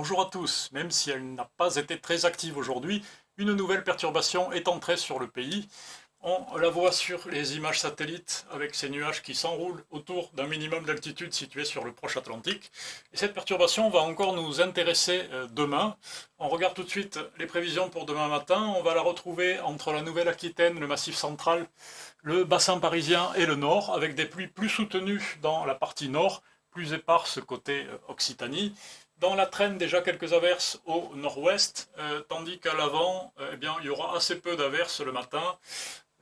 Bonjour à tous, même si elle n'a pas été très active aujourd'hui, une nouvelle perturbation est entrée sur le pays. On la voit sur les images satellites avec ces nuages qui s'enroulent autour d'un minimum d'altitude situé sur le proche Atlantique. Et cette perturbation va encore nous intéresser demain. On regarde tout de suite les prévisions pour demain matin. On va la retrouver entre la Nouvelle-Aquitaine, le Massif central, le bassin parisien et le nord, avec des pluies plus soutenues dans la partie nord, plus éparses côté Occitanie. Dans la Trenne, déjà quelques averses au nord-ouest, tandis qu'à l'avant, eh bien, il y aura assez peu d'averses le matin.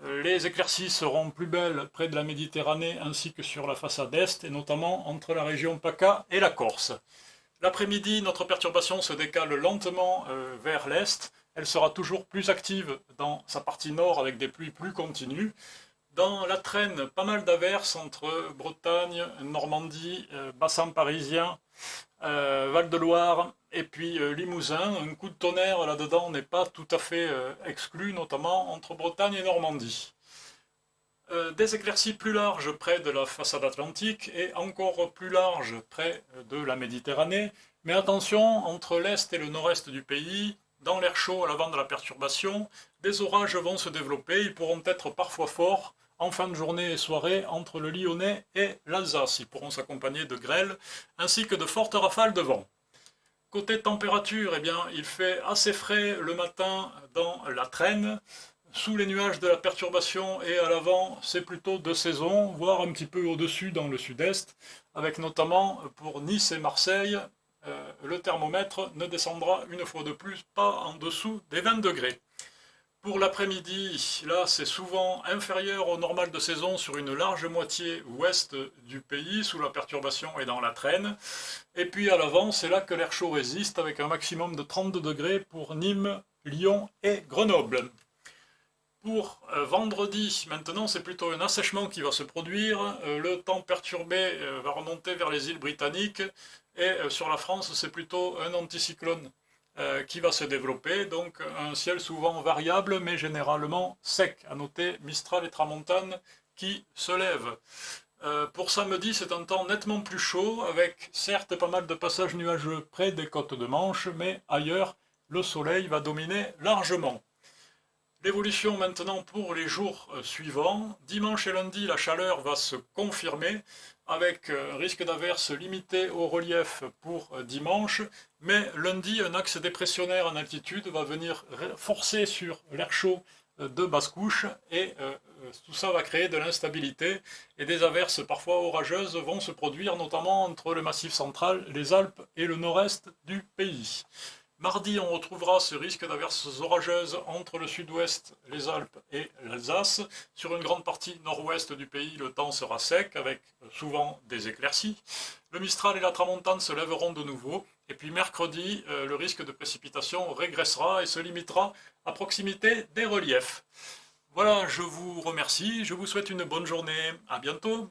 Les éclaircies seront plus belles près de la Méditerranée ainsi que sur la façade est, et notamment entre la région PACA et la Corse. L'après-midi, notre perturbation se décale lentement vers l'est. Elle sera toujours plus active dans sa partie nord avec des pluies plus continues. Dans la Trenne, pas mal d'averses entre Bretagne, Normandie, bassin parisien, Val-de-Loire et puis Limousin. Un coup de tonnerre là-dedans n'est pas tout à fait exclu, notamment entre Bretagne et Normandie. Des éclaircies plus larges près de la façade atlantique et encore plus larges près de la Méditerranée. Mais attention, entre l'est et le nord-est du pays, dans l'air chaud à l'avant de la perturbation, des orages vont se développer. Ils pourront être parfois forts en fin de journée et soirée entre le Lyonnais et l'Alsace. Ils pourront s'accompagner de grêles ainsi que de fortes rafales de vent. Côté température, eh bien, il fait assez frais le matin dans la Trenne. Sous les nuages de la perturbation et à l'avant, c'est plutôt de saison, voire un petit peu au-dessus dans le sud-est, avec notamment pour Nice et Marseille, le thermomètre ne descendra une fois de plus pas en dessous des 20 degrés. Pour l'après-midi, là c'est souvent inférieur au normal de saison sur une large moitié ouest du pays, sous la perturbation et dans la Trenne. Et puis à l'avant, c'est là que l'air chaud résiste, avec un maximum de 32 degrés pour Nîmes, Lyon et Grenoble. Pour vendredi, maintenant, c'est plutôt un assèchement qui va se produire. Le temps perturbé va remonter vers les îles britanniques et sur la France, c'est plutôt un anticyclone qui va se développer. Donc un ciel souvent variable, mais généralement sec. À noter Mistral et Tramontane qui se lèvent. Pour samedi, c'est un temps nettement plus chaud, avec certes pas mal de passages nuageux près des côtes de Manche, mais ailleurs, le soleil va dominer largement. L'évolution maintenant pour les jours suivants. Dimanche et lundi, la chaleur va se confirmer avec risque d'averse limité au relief pour dimanche. Mais lundi, un axe dépressionnaire en altitude va venir forcer sur l'air chaud de basse couche et tout ça va créer de l'instabilité et des averses parfois orageuses vont se produire notamment entre le Massif central, les Alpes et le nord-est du pays. Mardi, on retrouvera ce risque d'averses orageuses entre le sud-ouest, les Alpes et l'Alsace. Sur une grande partie nord-ouest du pays, le temps sera sec, avec souvent des éclaircies. Le Mistral et la Tramontane se lèveront de nouveau. Et puis mercredi, le risque de précipitation régressera et se limitera à proximité des reliefs. Voilà, je vous remercie, je vous souhaite une bonne journée. À bientôt.